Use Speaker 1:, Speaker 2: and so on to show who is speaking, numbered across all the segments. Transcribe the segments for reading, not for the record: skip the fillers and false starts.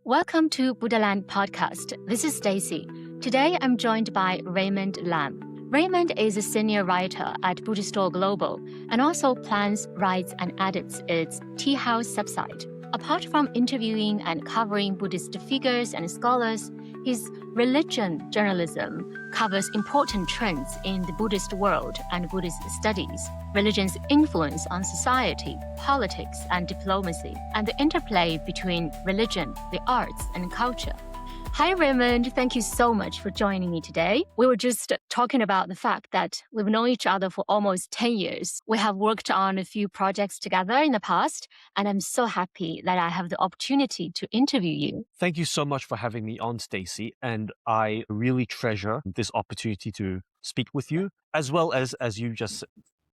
Speaker 1: Welcome to Buddhaland podcast. This is Stacy. Today I'm joined by Raymond Lam. Raymond is a senior writer at Buddhistdoor Global and also plans, writes, and edits its Tea House subsite. Apart from interviewing and covering Buddhist figures and scholars, his religion journalism covers important trends in the Buddhist world and Buddhist studies, religion's influence on society, politics, and diplomacy, and the interplay between religion, the arts, and culture. Hi, Raymond. Thank you so much for joining me today. We were just talking about the fact that we've known each other for almost 10 years. We have worked on a few projects together in the past, and I'm so happy that I have the opportunity to interview you.
Speaker 2: Thank you so much for having me on, Stacy. And I really treasure this opportunity to speak with you, as well as you just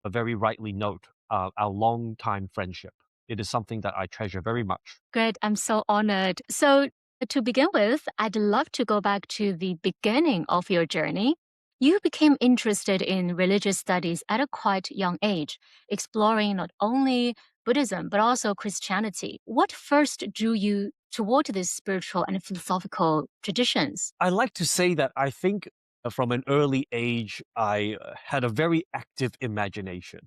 Speaker 2: very rightly note, our long-time friendship. It is something that I treasure very much.
Speaker 1: Great. I'm so honored. So to begin with, I'd love to go back to the beginning of your journey. You became interested in religious studies at a quite young age, exploring not only Buddhism, but also Christianity. What first drew you toward these spiritual and philosophical traditions?
Speaker 2: I like to say that I think from an early age, I had a very active imagination.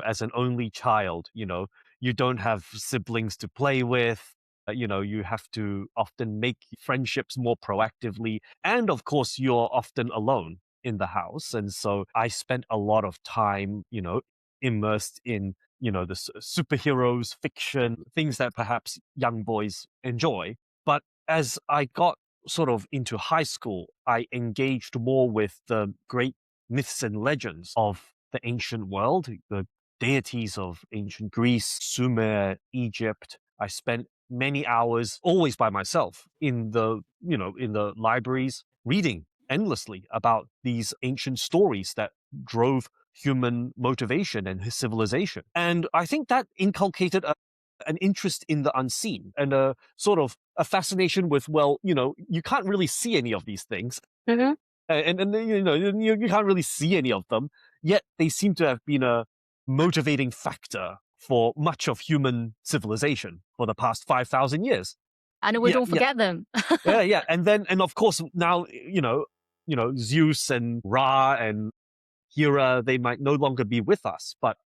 Speaker 2: As an only child, you don't have siblings to play with. You have to often make friendships more proactively. And of course, you're often alone in the house. And so I spent a lot of time, immersed in, the superheroes, fiction, things that perhaps young boys enjoy. But as I got sort of into high school, I engaged more with the great myths and legends of the ancient world, the deities of ancient Greece, Sumer, Egypt. I spent many hours always by myself in the libraries reading endlessly about these ancient stories that drove human motivation and civilization. And I think that inculcated an interest in the unseen and a sort of a fascination with, you can't really see any of these things.
Speaker 1: Mm-hmm.
Speaker 2: And you can't really see any of them, yet they seem to have been a motivating factor for much of human civilization for the past 5,000 years.
Speaker 1: And we don't forget them.
Speaker 2: Yeah. And of course, now, Zeus and Ra and Hera, they might no longer be with us, but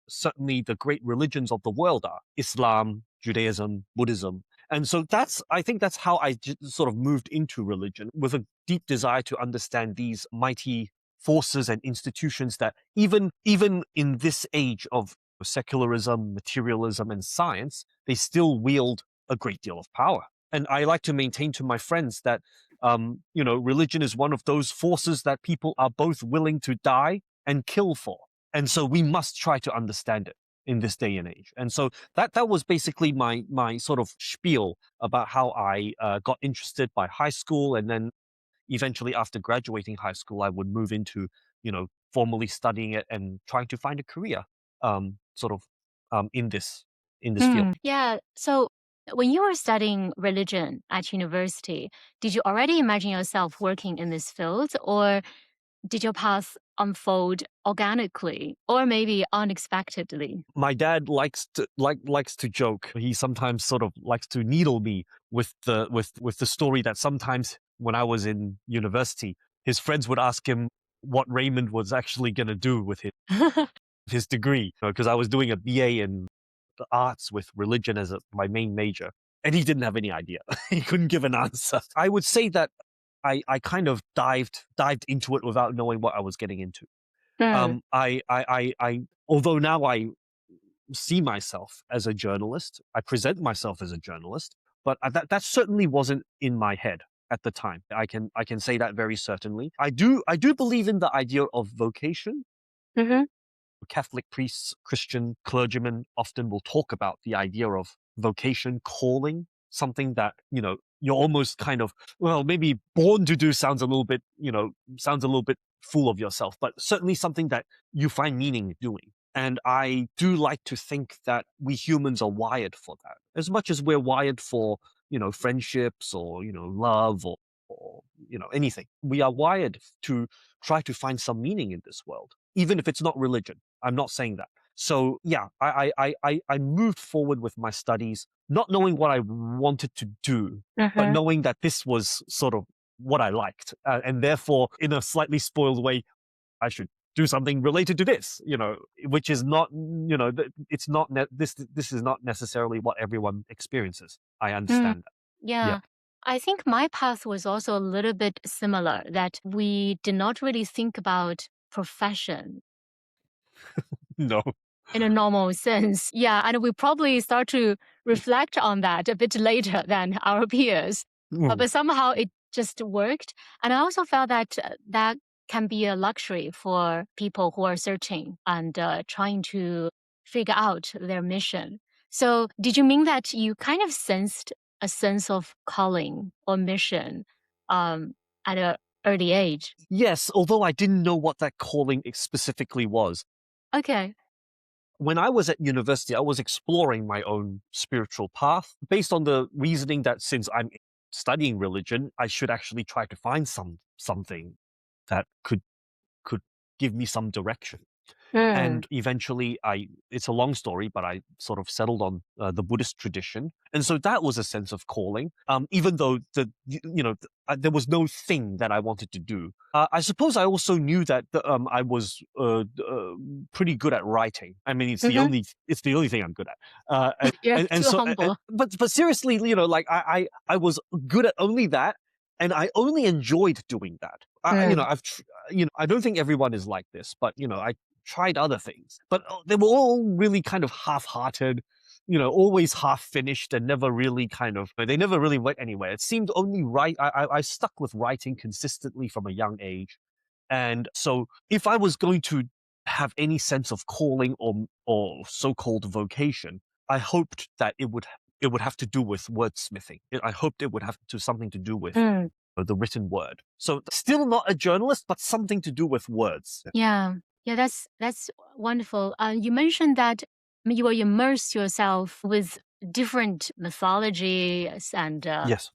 Speaker 2: certainly the great religions of the world are Islam, Judaism, Buddhism. And so I think that's how I sort of moved into religion, with a deep desire to understand these mighty forces and institutions that even in this age of secularism, materialism, and science, they still wield a great deal of power. And I like to maintain to my friends that, religion is one of those forces that people are both willing to die and kill for. And so we must try to understand it in this day and age. And so that was basically my sort of spiel about how I got interested by high school. And then eventually after graduating high school, I would move into, formally studying it and trying to find a career in this field.
Speaker 1: Yeah. So when you were studying religion at university, did you already imagine yourself working in this field, or did your path unfold organically or maybe unexpectedly?
Speaker 2: My dad likes to joke. He sometimes sort of likes to needle me with the story that sometimes when I was in university, his friends would ask him what Raymond was actually going to do with his degree, because I was doing a BA in the arts with religion as my main major, and he didn't have any idea. He couldn't give an answer. I would say that I kind of dived into it without knowing what I was getting into. I although now I see myself as a journalist, I present myself as a journalist, but that certainly wasn't in my head at the time. I can say that very certainly. I do believe in the idea of vocation.
Speaker 1: Mm-hmm.
Speaker 2: Catholic priests, Christian clergymen often will talk about the idea of vocation, calling, something that, you're almost kind of, maybe born to do sounds a little bit full of yourself, but certainly something that you find meaning doing. And I do like to think that we humans are wired for that. As much as we're wired for, friendships or, love or anything. We are wired to try to find some meaning in this world, even if it's not religion. I'm not saying that. So yeah, I moved forward with my studies not knowing what I wanted to do, but knowing that this was sort of what I liked. And therefore, in a slightly spoiled way, I should do something related to this, which is not, it's not, this is not necessarily what everyone experiences. I understand that.
Speaker 1: Yeah. I think my path was also a little bit similar, that we did not really think about profession
Speaker 2: No.
Speaker 1: in a normal sense. Yeah. And we probably start to reflect on that a bit later than our peers. But somehow it just worked. And I also felt that that can be a luxury for people who are searching and trying to figure out their mission. So, did you mean that you kind of sensed a sense of calling or mission at an early age?
Speaker 2: Yes, although I didn't know what that calling specifically was.
Speaker 1: Okay.
Speaker 2: When I was at university, I was exploring my own spiritual path based on the reasoning that since I'm studying religion, I should actually try to find something that could give me some direction. And eventually it's a long story, but I sort of settled on the Buddhist tradition. And so that was a sense of calling, even though there was no thing that I wanted to do. I suppose I also knew that I was pretty good at writing. I mean, it's the only thing I'm good at.
Speaker 1: You're
Speaker 2: And
Speaker 1: too
Speaker 2: so,
Speaker 1: humble.
Speaker 2: but seriously, like I was good at only that. And I only enjoyed doing that. I don't think everyone is like this, but I tried other things, but they were all really kind of half-hearted, always half-finished and never really they never really went anywhere. It seemed only right. I stuck with writing consistently from a young age. And so if I was going to have any sense of calling or so-called vocation, I hoped that it would have to do with wordsmithing. I hoped it would have something to do with the written word. So still not a journalist, but something to do with words.
Speaker 1: Yeah. Yeah, that's wonderful. You mentioned that you will immerse yourself with different mythologies and
Speaker 2: Yes.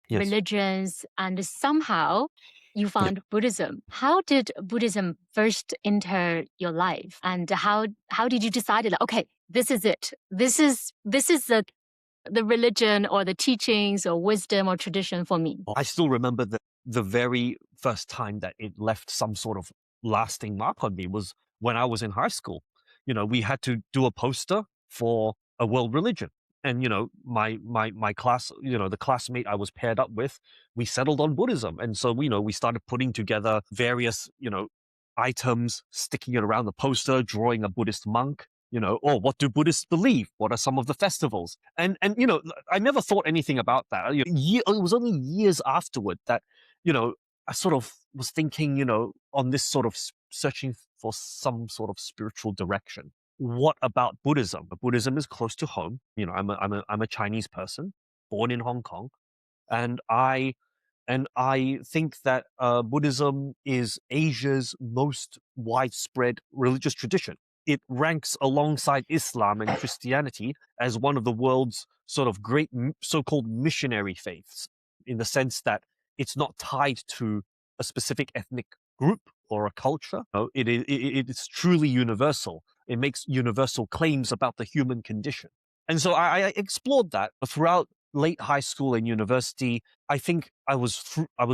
Speaker 1: religions, and somehow you found Buddhism. How did Buddhism first enter your life, and how did you decide that okay, this is it? This is the religion or the teachings or wisdom or tradition for me?
Speaker 2: I still remember the very first time that it left some sort of lasting mark on me was when I was in high school. We had to do a poster for a world religion. And, my class, the classmate I was paired up with, we settled on Buddhism. And so, we started putting together various, items, sticking it around the poster, drawing a Buddhist monk, or what do Buddhists believe? What are some of the festivals? And I never thought anything about that. It was only years afterward that, I sort of was thinking, on this sort of searching for some sort of spiritual direction. What about Buddhism? Buddhism is close to home. I'm a Chinese person born in Hong Kong, and I think that Buddhism is Asia's most widespread religious tradition. It ranks alongside Islam and Christianity as one of the world's sort of great so-called missionary faiths, in the sense that it's not tied to a specific ethnic group or a culture. No, it's truly universal. It makes universal claims about the human condition. And so I explored that throughout late high school and university. I think I was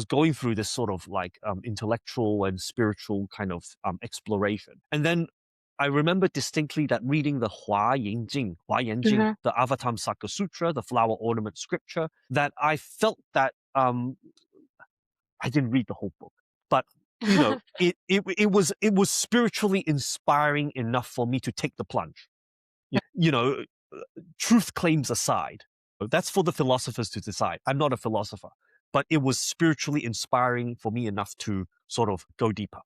Speaker 2: going through this sort of like intellectual and spiritual kind of exploration. And then I remember distinctly that reading the Hua Yanjing, the Avatamsaka Sutra, the flower ornament scripture, that I felt that I didn't read the whole book, but it was spiritually inspiring enough for me to take the plunge. Truth claims aside, that's for the philosophers to decide. I'm not a philosopher, but it was spiritually inspiring for me enough to sort of go deeper.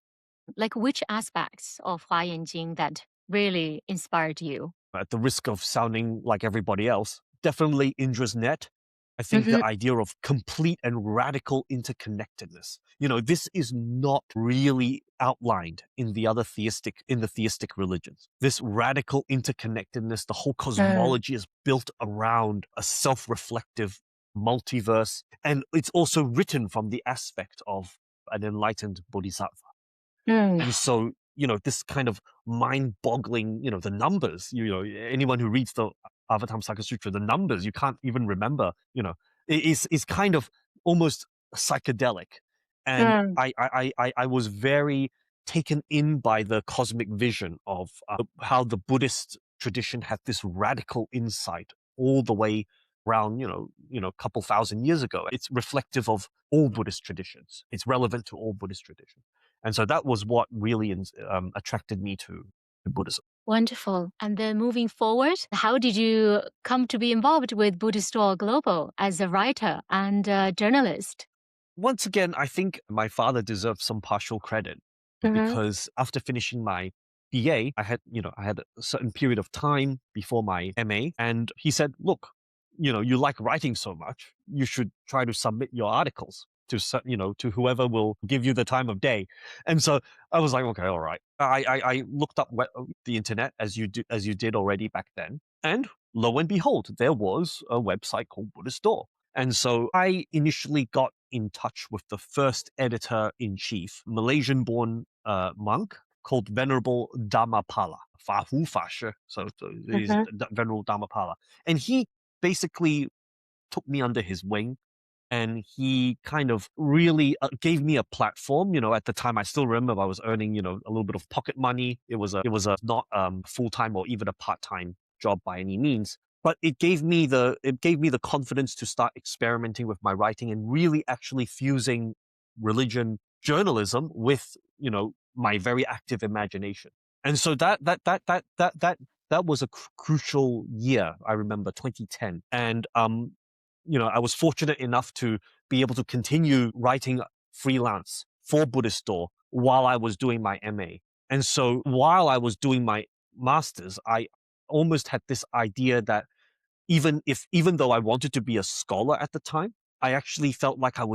Speaker 1: Like which aspects of Hua Yanjing that really inspired you?
Speaker 2: At the risk of sounding like everybody else, definitely Indra's net. I think the idea of complete and radical interconnectedness. This is not really outlined in the theistic religions. This radical interconnectedness, the whole cosmology is built around a self-reflective multiverse. And it's also written from the aspect of an enlightened bodhisattva. And so, this kind of mind-boggling, the numbers, anyone who reads the Avatamsaka Sutra, the numbers, you can't even remember, is kind of almost psychedelic. And
Speaker 1: Mm.
Speaker 2: I was very taken in by the cosmic vision of how the Buddhist tradition had this radical insight all the way around, a couple thousand years ago. It's reflective of all Buddhist traditions. It's relevant to all Buddhist traditions. And so that was what really attracted me to Buddhism.
Speaker 1: Wonderful. And then moving forward, how did you come to be involved with Buddhistdoor Global as a writer and a journalist?
Speaker 2: Once again, I think my father deserves some partial credit
Speaker 1: Mm-hmm.
Speaker 2: because after finishing my BA, I had a certain period of time before my MA, and he said, "Look, you like writing so much, you should try to submit your articles to whoever will give you the time of day." And so I was like, "Okay, all right." I looked up the internet as you did already back then, and lo and behold, there was a website called Buddhistdoor. And so I initially got in touch with the first editor-in-chief, Malaysian-born monk called Venerable Dharmapala, Fahu Fashe. So he's
Speaker 1: Mm-hmm.
Speaker 2: Venerable Dharmapala. And he basically took me under his wing, and he kind of really gave me a platform. At the time, I still remember I was earning, a little bit of pocket money. It was a not full-time or even a part-time job by any means, but it gave me the confidence to start experimenting with my writing and really actually fusing religion journalism with, my very active imagination. And so that was a crucial year. I remember 2010, and I was fortunate enough to be able to continue writing freelance for Buddhistdoor while I was doing my MA. And so while I was doing my master's, I almost had this idea that even though I wanted to be a scholar at the time, I actually felt like I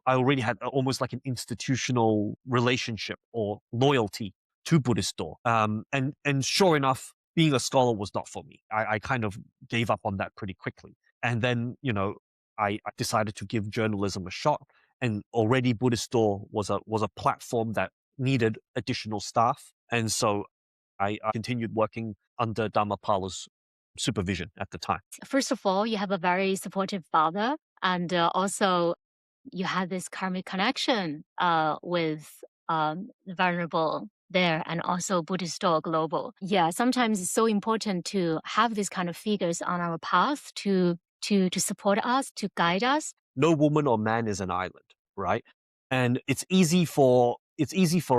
Speaker 2: already had almost like an institutional relationship or loyalty to Buddhistdoor. And sure enough, being a scholar was not for me. I kind of gave up on that pretty quickly. And then, I decided to give journalism a shot. And already Buddhistdoor was a platform that needed additional staff. And so I continued working under Dharmapala's supervision at the time.
Speaker 1: First of all, you have a very supportive father, and also you had this karmic connection with the Venerable there and also Buddhistdoor Global. Yeah, sometimes it's so important to have these kind of figures on our path to support us, to guide us.
Speaker 2: No woman or man is an island, right? And it's easy for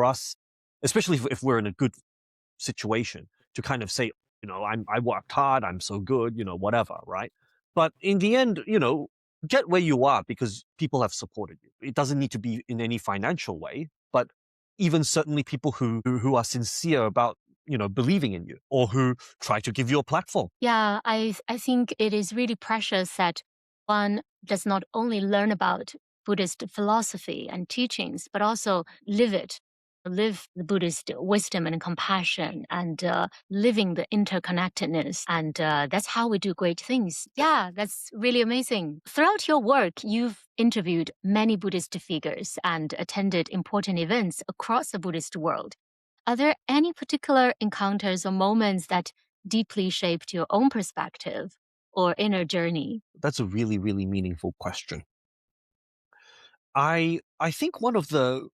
Speaker 2: us, especially if we're in a good situation, to kind of say, I worked hard, I'm so good, whatever, right? But in the end, get where you are because people have supported you. It doesn't need to be in any financial way, but even certainly people who are sincere about believing in you or who try to give you a platform.
Speaker 1: Yeah, I think it is really precious that one does not only learn about Buddhist philosophy and teachings, but also live it, live the Buddhist wisdom and compassion, and living the interconnectedness. And that's how we do great things. Yeah, that's really amazing. Throughout your work, you've interviewed many Buddhist figures and attended important events across the Buddhist world. Are there any particular encounters or moments that deeply shaped your own perspective or inner journey?
Speaker 2: That's a really, really meaningful question. I think one of the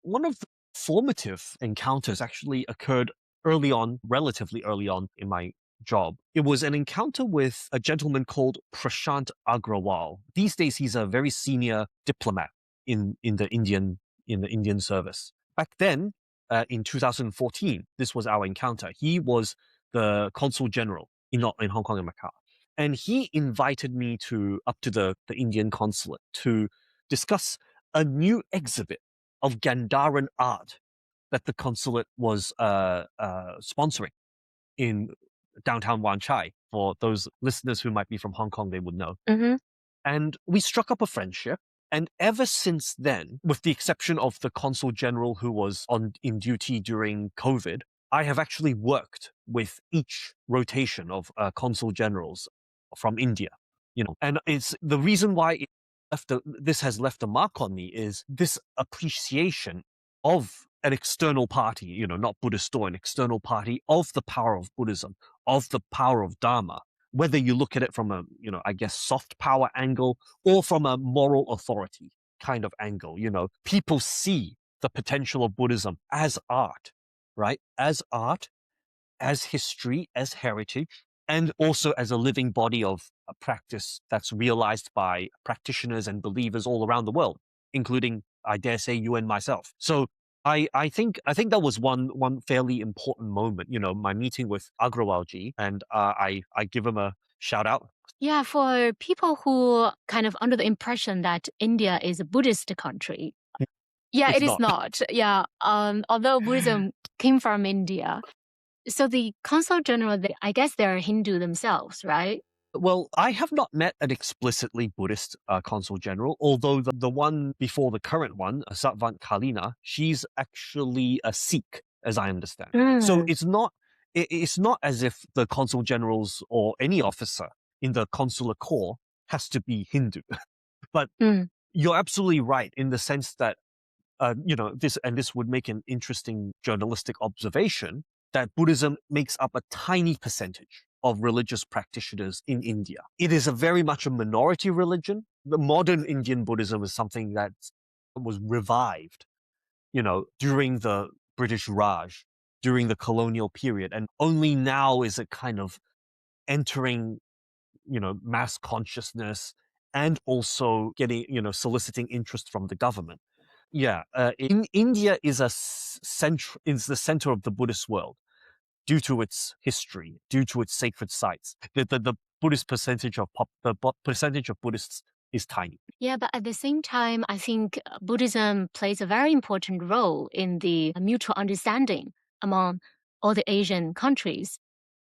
Speaker 2: formative encounters actually occurred early on, relatively early on in my job. It was an encounter with a gentleman called Prashant Agrawal. These days, he's a very senior diplomat in the Indian service. Back then, in 2014, this was our encounter. He was the consul general in Hong Kong and Macau, and he invited me up to the Indian consulate to discuss a new exhibit of Gandharan art that the consulate was sponsoring in downtown Wan Chai. For those listeners who might be from Hong Kong, they would know.
Speaker 1: Mm-hmm.
Speaker 2: And we struck up a friendship. And ever since then, with the exception of the consul general who was in duty during COVID, I have actually worked with each rotation of consul generals from India. And it's the reason why this has left a mark on me is this appreciation of an external party, not Buddhist or an external party, of the power of Buddhism, of the power of Dharma, whether you look at it from a, I guess, soft power angle or from a moral authority kind of angle. People see the potential of Buddhism as art, right? As art, as history, as heritage, and also as a living body of a practice that's realized by practitioners and believers all around the world, including, I dare say, you and myself. So I think that was one fairly important moment. My meeting with Agrawal ji, and I give him a shout out.
Speaker 1: Yeah, for people who kind of under the impression that India is a Buddhist country. Yeah,
Speaker 2: It's
Speaker 1: it is
Speaker 2: not.
Speaker 1: not. Yeah, although Buddhism came from India. So the consul general, I guess they're Hindu themselves, right?
Speaker 2: Well, I have not met an explicitly Buddhist consul general, although the one before the current one, Satvant Kalina, she's actually a Sikh, as I understand. So it's not as if the consul generals or any officer in the consular corps has to be Hindu. But you're absolutely right in the sense that this would make an interesting journalistic observation, that Buddhism makes up a tiny percentage of religious practitioners in India. It is very much a minority religion. The modern Indian Buddhism is something that was revived, during the British Raj, during the colonial period. And only now is it kind of entering, mass consciousness and also getting, soliciting interest from the government. Yeah, in India is the center of the Buddhist world due to its history, due to its sacred sites. The Buddhist percentage of percentage of Buddhists is tiny.
Speaker 1: Yeah, but at the same time, I think Buddhism plays a very important role in the mutual understanding among all the Asian countries,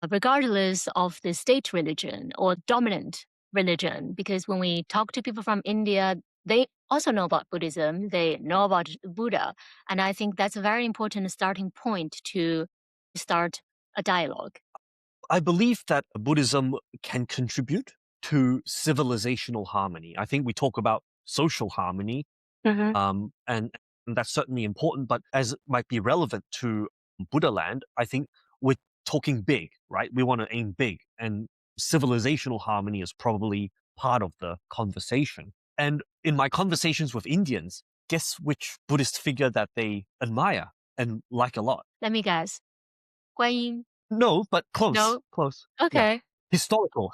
Speaker 1: regardless of the state religion or dominant religion. Because when we talk to people from India, they also know about Buddhism, they know about Buddha. And I think that's a very important starting point to start a dialogue.
Speaker 2: I believe that Buddhism can contribute to civilizational harmony. I think we talk about social harmony, and that's certainly important, but as it might be relevant to Buddha land, I think we're talking big, right? We want to aim big, and civilizational harmony is probably part of the conversation. And in my conversations with Indians, guess which Buddhist figure that they admire and like a lot?
Speaker 1: Let me guess. Guanyin.
Speaker 2: No, but close.
Speaker 1: No?
Speaker 2: Close.
Speaker 1: Okay.
Speaker 2: Yeah. Historical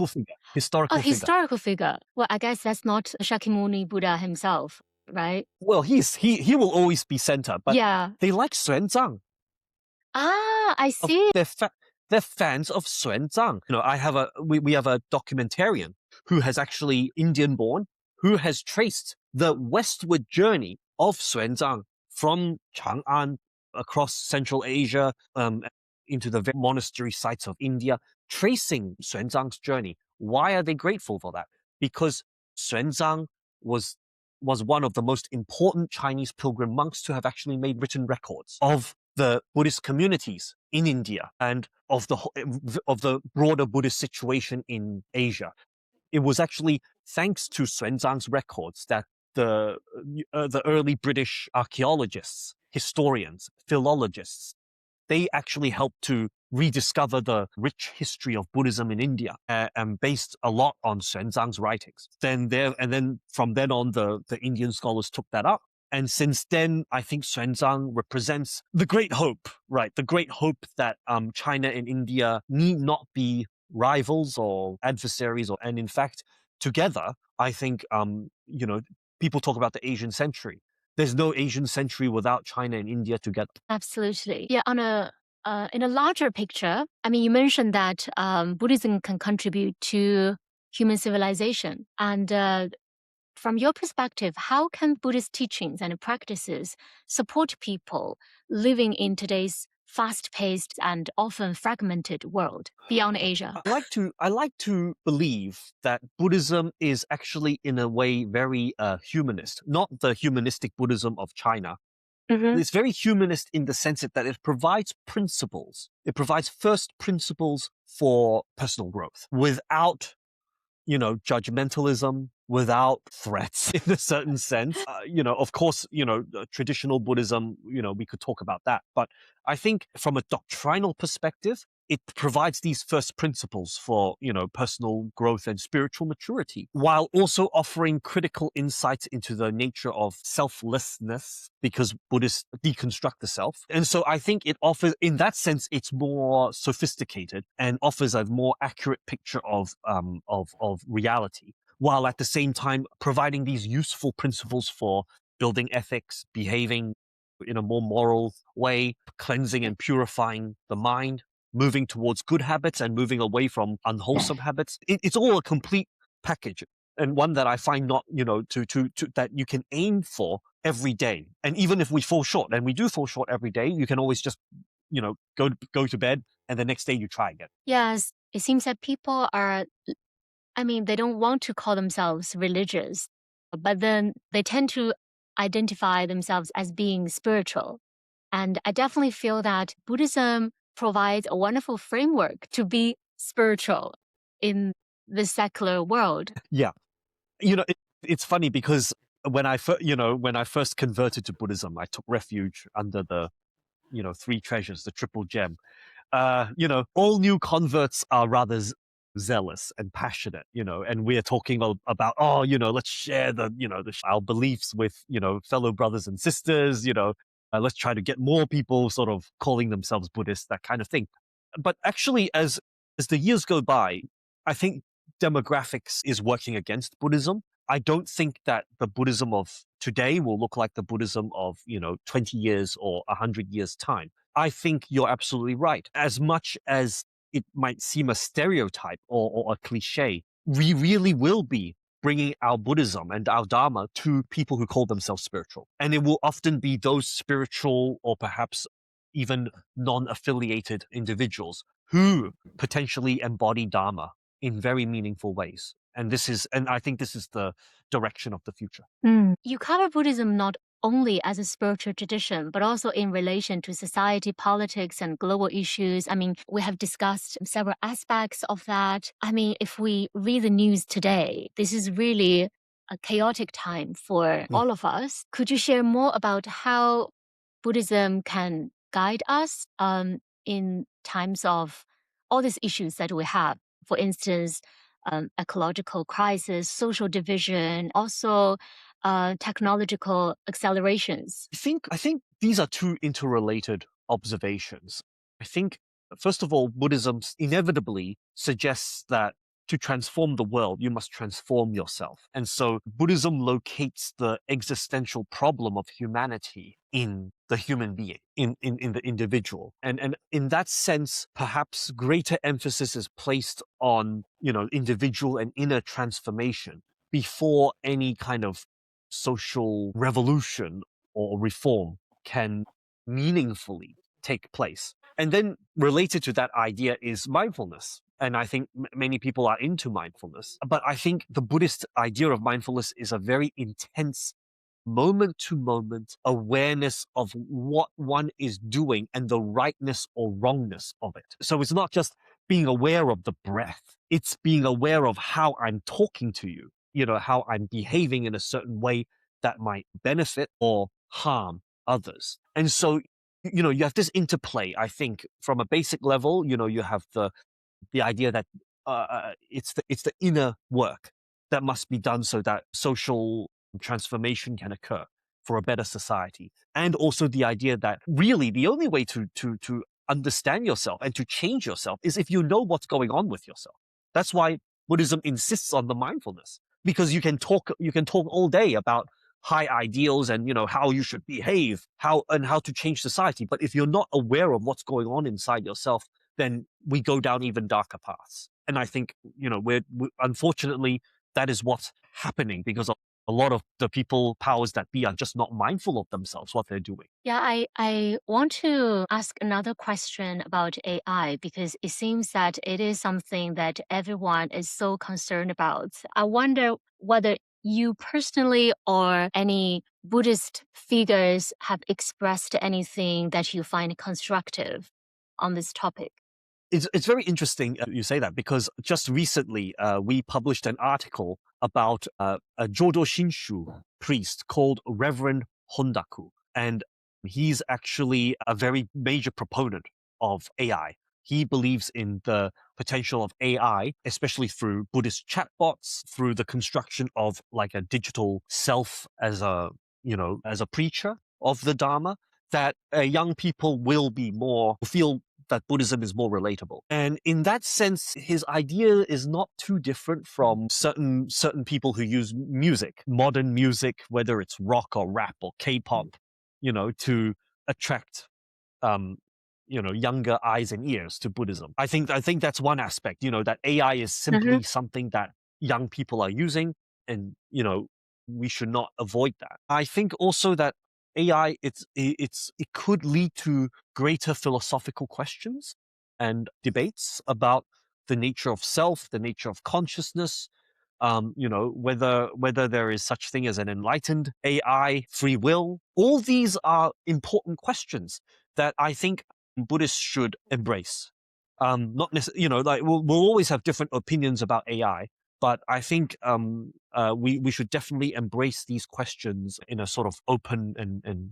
Speaker 2: figure.
Speaker 1: Historical figure. Well, I guess that's not Shakyamuni Buddha himself, right?
Speaker 2: Well, he will always be center, but
Speaker 1: Yeah.
Speaker 2: they like Xuanzang.
Speaker 1: Ah, I see.
Speaker 2: They're fans of Xuanzang. We have a documentarian who has actually Indian born, who has traced the westward journey of Xuanzang from Chang'an across Central Asia, into the monastery sites of India, tracing Xuanzang's journey. Why are they grateful for that? Because Xuanzang was one of the most important Chinese pilgrim monks to have actually made written records of the Buddhist communities in India and of the broader Buddhist situation in Asia. It was actually thanks to Xuanzang's records that the early British archaeologists, historians, philologists, they actually helped to rediscover the rich history of Buddhism in India, and based a lot on Xuanzang's writings. Then from then on, the Indian scholars took that up. And since then, I think Xuanzang represents the great hope, right? The great hope that China and India need not be rivals or adversaries, and in fact, together, I think, people talk about the Asian century. There's no Asian century without China and India together.
Speaker 1: Absolutely. Yeah, in a larger picture, I mean, you mentioned that Buddhism can contribute to human civilization. And from your perspective, how can Buddhist teachings and practices support people living in today's fast-paced and often fragmented world beyond Asia?
Speaker 2: I like to believe that Buddhism is actually, in a way, very humanist, not the humanistic Buddhism of China. It's very humanist in the sense that it provides principles. It provides first principles for personal growth without, judgmentalism, without threats in a certain sense. Of course, traditional Buddhism, we could talk about that. But I think from a doctrinal perspective, it provides these first principles for, personal growth and spiritual maturity, while also offering critical insights into the nature of selflessness, because Buddhists deconstruct the self. And so I think it offers, in that sense, it's more sophisticated and offers a more accurate picture of reality, while at the same time providing these useful principles for building ethics, behaving in a more moral way, cleansing and purifying the mind, moving towards good habits and moving away from unwholesome habits. It's all a complete package, and one that I find not, that you can aim for every day. And even if we fall short, and we do fall short every day, you can always just, go to bed, and the next day you try again.
Speaker 1: Yes, it seems that people are, they don't want to call themselves religious, but then they tend to identify themselves as being spiritual. And I definitely feel that Buddhism provides a wonderful framework to be spiritual in the secular world.
Speaker 2: Yeah. It's funny because when I first converted to Buddhism, I took refuge under the, three treasures, the triple gem. All new converts are rather zealous and passionate, and we're talking about, let's share our beliefs with, fellow brothers and sisters, let's try to get more people sort of calling themselves Buddhists, that kind of thing. But actually, as the years go by, I think demographics is working against Buddhism. I don't think that the Buddhism of today will look like the Buddhism of, 20 years or 100 years time. I think you're absolutely right. As much as it might seem a stereotype or a cliche, we really will be bringing our Buddhism and our Dharma to people who call themselves spiritual. And it will often be those spiritual or perhaps even non-affiliated individuals who potentially embody Dharma in very meaningful ways. And I think this is the direction of the future.
Speaker 1: You cover Buddhism not only as a spiritual tradition, but also in relation to society, politics, and global issues. We have discussed several aspects of that. If we read the news today, this is really a chaotic time for all of us. Could you share more about how Buddhism can guide us in times of all these issues that we have? For instance, ecological crisis, social division, also technological accelerations.
Speaker 2: I think these are two interrelated observations. I think, first of all, Buddhism inevitably suggests that to transform the world, you must transform yourself. And so Buddhism locates the existential problem of humanity in the human being, in the individual. And in that sense, perhaps greater emphasis is placed on, individual and inner transformation before any kind of social revolution or reform can meaningfully take place. And then related to that idea is mindfulness. And I think many people are into mindfulness. But I think the Buddhist idea of mindfulness is a very intense moment to moment awareness of what one is doing and the rightness or wrongness of it. So it's not just being aware of the breath, it's being aware of how I'm talking to you, how I'm behaving in a certain way that might benefit or harm others. And so, you have this interplay, I think, from a basic level, you have the idea that it's the inner work that must be done so that social transformation can occur for a better society. And also the idea that really the only way to understand yourself and to change yourself is if you know what's going on with yourself. That's why Buddhism insists on the mindfulness, because you can talk all day about high ideals and how you should behave, how to change society. But if you're not aware of what's going on inside yourself, then we go down even darker paths. And I think we're unfortunately that is what's happening, because a lot of the people powers that be are just not mindful of themselves, what they're doing.
Speaker 1: Yeah, I want to ask another question about AI, because it seems that it is something that everyone is so concerned about. I wonder whether you personally or any Buddhist figures have expressed anything that you find constructive on this topic.
Speaker 2: It's very interesting you say that, because just recently we published an article about a Jodo Shinshu priest called Reverend Hondaku. And he's actually a very major proponent of AI. He believes in the potential of AI, especially through Buddhist chatbots, through the construction of like a digital self as a, as a preacher of the Dharma, that young people will be more, feel that Buddhism is more relatable. And in that sense, his idea is not too different from certain people who use music, modern music, whether it's rock or rap or K-pop, to attract younger eyes and ears to Buddhism. I think that's one aspect, that AI is simply something that young people are using, and we should not avoid that. I think also that AI, it could lead to greater philosophical questions and debates about the nature of self, the nature of consciousness, whether there is such thing as an enlightened AI, free will. All these are important questions that I think Buddhists should embrace. Not necessarily, like we'll always have different opinions about AI, but I think we should definitely embrace these questions in a sort of open and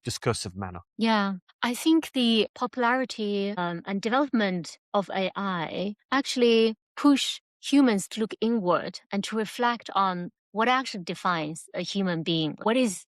Speaker 2: discursive manner.
Speaker 1: Yeah, I think the popularity and development of AI actually push humans to look inward and to reflect on what actually defines a human being. What is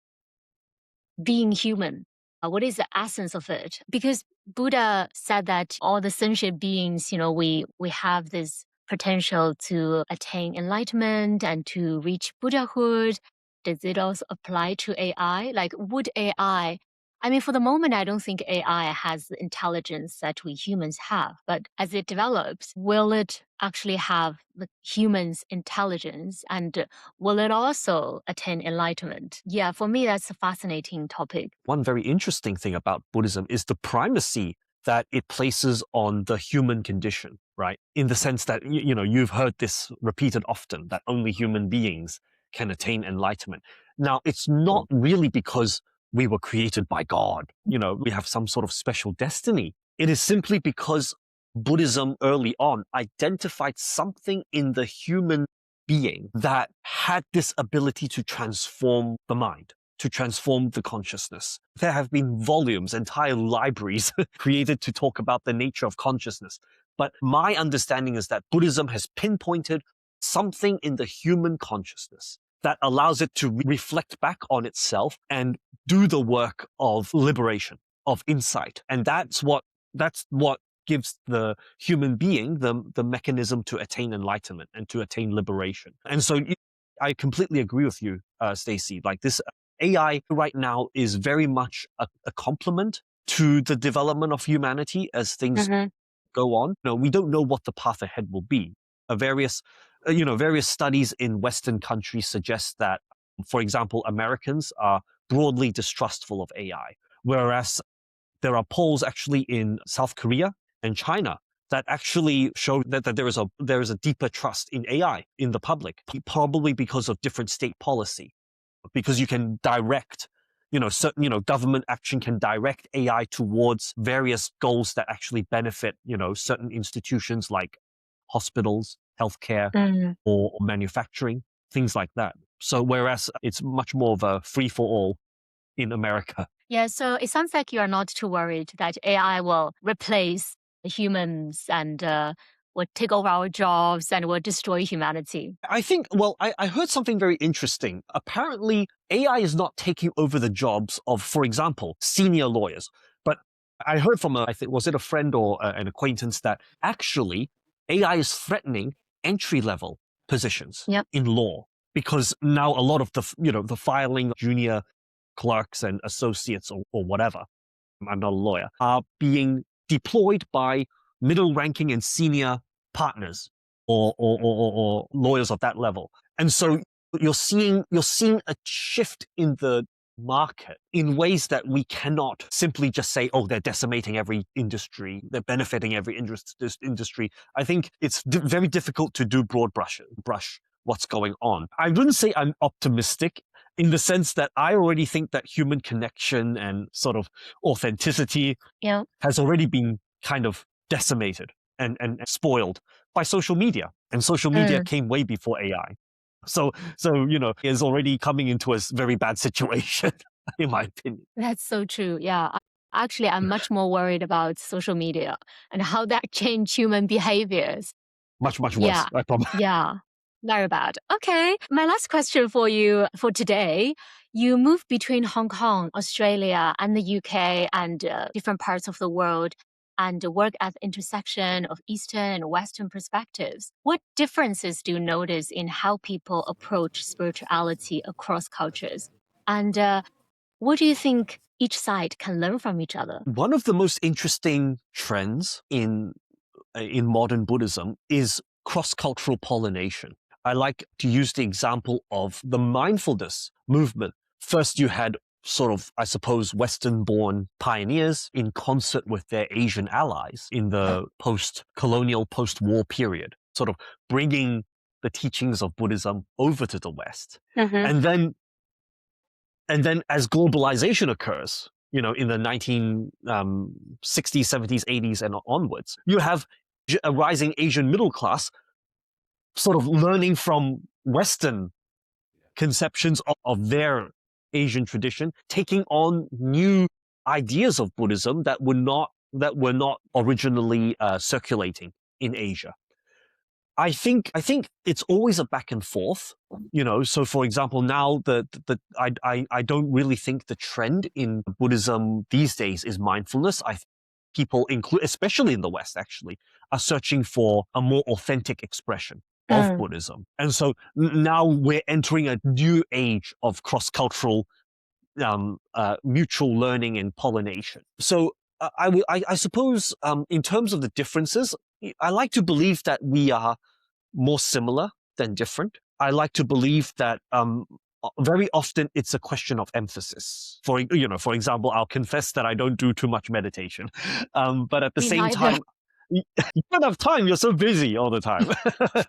Speaker 1: being human? What is the essence of it? Because Buddha said that all the sentient beings, we have this potential to attain enlightenment and to reach Buddhahood. Does it also apply to AI? Like, would AI, I mean, for the moment, I don't think AI has the intelligence that we humans have. But as it develops, will it actually have the human's intelligence? And will it also attain enlightenment? Yeah, for me, that's a fascinating topic.
Speaker 2: One very interesting thing about Buddhism is the primacy that it places on the human condition, right? In the sense that, you've heard this repeated often, that only human beings can attain enlightenment. Now, it's not really because we were created by God, we have some sort of special destiny. It is simply because Buddhism early on identified something in the human being that had this ability to transform the mind, to transform the consciousness. There have been volumes, entire libraries created to talk about the nature of consciousness. But my understanding is that Buddhism has pinpointed something in the human consciousness that allows it to reflect back on itself and do the work of liberation, of insight. And that's what gives the human being the mechanism to attain enlightenment and to attain liberation. And so I completely agree with you, Stacey. Like, this AI right now is very much a complement to the development of humanity as things go on. We don't know what the path ahead will be. Various studies in Western countries suggest that, for example, Americans are broadly distrustful of AI, whereas there are polls actually in South Korea and China that actually show that there is a deeper trust in AI in the public, probably because of different state policy. Because you can direct, certain, government action can direct AI towards various goals that actually benefit, certain institutions like hospitals, healthcare, or manufacturing, things like that. So whereas it's much more of a free for all in America.
Speaker 1: Yeah, so it sounds like you are not too worried that AI will replace humans and will take over our jobs and will destroy humanity.
Speaker 2: I think, I heard something very interesting. Apparently, AI is not taking over the jobs of, for example, senior lawyers. But I heard from I think, was it a friend or an acquaintance, that actually AI is threatening entry-level positions in law, because now a lot of the filing junior clerks and associates or whatever, I'm not a lawyer, are being deployed by middle-ranking and senior partners or lawyers of that level. And so you're seeing a shift in the market in ways that we cannot simply just say, oh, they're decimating every industry, they're benefiting every industry. I think it's very difficult to do broad brush what's going on. I wouldn't say I'm optimistic, in the sense that I already think that human connection and sort of authenticity has already been kind of decimated and spoiled by social media. And social media came way before AI. So is already coming into a very bad situation, in my opinion.
Speaker 1: That's so true. Yeah. Actually, I'm much more worried about social media and how that change human behaviors.
Speaker 2: Much, much worse,
Speaker 1: Yeah.
Speaker 2: I promise.
Speaker 1: Yeah. Very bad. Okay. My last question for you for today. You move between Hong Kong, Australia, and the UK and different parts of the world and work at the intersection of Eastern and Western perspectives. What differences do you notice in how people approach spirituality across cultures? And what do you think each side can learn from each other?
Speaker 2: One of the most interesting trends in modern Buddhism is cross-cultural pollination. I like to use the example of the mindfulness movement. First, you had sort of, I suppose, Western-born pioneers in concert with their Asian allies in the post-colonial, post-war period, sort of bringing the teachings of Buddhism over to the West.
Speaker 1: Mm-hmm.
Speaker 2: And then as globalization occurs, in the 1960s, 70s, 80s, and onwards, you have a rising Asian middle class sort of learning from Western conceptions of their Asian tradition, taking on new ideas of Buddhism that were not originally circulating in Asia. I think it's always a back and forth, So, for example, now I don't really think the trend in Buddhism these days is mindfulness. People, especially in the West, actually, are searching for a more authentic expression of Buddhism, and so now we're entering a new age of cross-cultural mutual learning and pollination. So I suppose in terms of the differences, I like to believe that we are more similar than different. I like to believe that very often it's a question of emphasis. For example, I'll confess that I don't do too much meditation, but at the
Speaker 1: Me
Speaker 2: same
Speaker 1: neither.
Speaker 2: time, you don't have time. You're so busy all the time.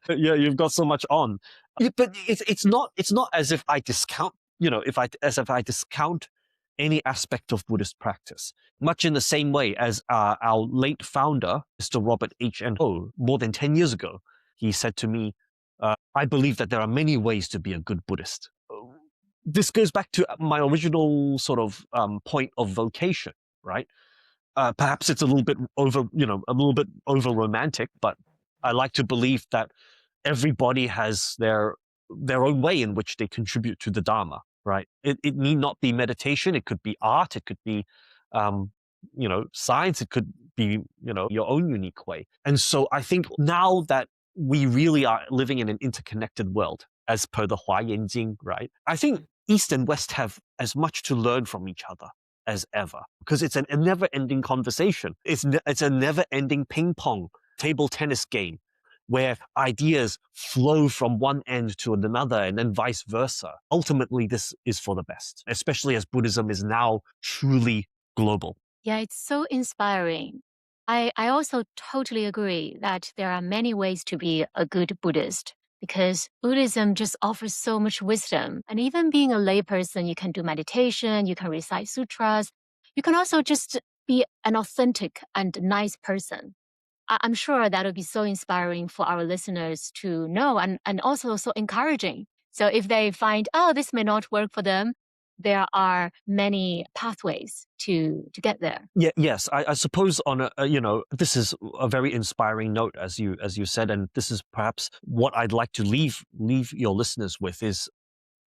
Speaker 2: Yeah, you've got so much on. But it's not as if I discount as if I discount any aspect of Buddhist practice. Much in the same way as our late founder, Mr. Robert H. N. Ho, more than 10 years ago, he said to me, I believe that there are many ways to be a good Buddhist. This goes back to my original sort of point of vocation, right? Perhaps it's a little bit over romantic, but I like to believe that everybody has their own way in which they contribute to the Dharma, right? It need not be meditation. It could be art. It could be, science. It could be, your own unique way. And so I think now that we really are living in an interconnected world, as per the Hua Yanjing, right? I think East and West have as much to learn from each other as ever, because it's a never-ending conversation. It's a never-ending ping-pong table tennis game where ideas flow from one end to another and then vice versa. Ultimately, this is for the best, especially as Buddhism is now truly global.
Speaker 1: Yeah, it's so inspiring. I also totally agree that there are many ways to be a good Buddhist because Buddhism just offers so much wisdom. And even being a layperson, you can do meditation, you can recite sutras, you can also just be an authentic and nice person. I'm sure that would be so inspiring for our listeners to know and also so encouraging. So if they find, oh, this may not work for them, there are many pathways to get there.
Speaker 2: Yeah, yes, I suppose on this is a very inspiring note, as you said, and this is perhaps what I'd like to leave your listeners with is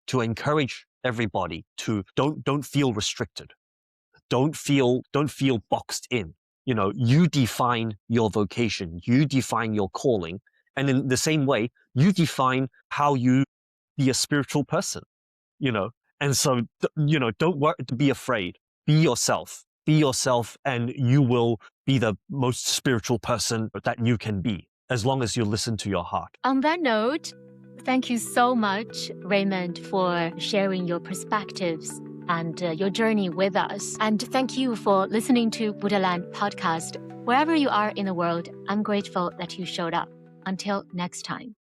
Speaker 2: to encourage everybody to don't feel restricted, don't feel boxed in. You define your vocation, you define your calling, and in the same way, you define how you be a spiritual person. And so, don't be afraid. Be yourself, and you will be the most spiritual person that you can be, as long as you listen to your heart.
Speaker 1: On that note, thank you so much, Raymond, for sharing your perspectives and your journey with us. And thank you for listening to Buddhaland podcast. Wherever you are in the world, I'm grateful that you showed up. Until next time.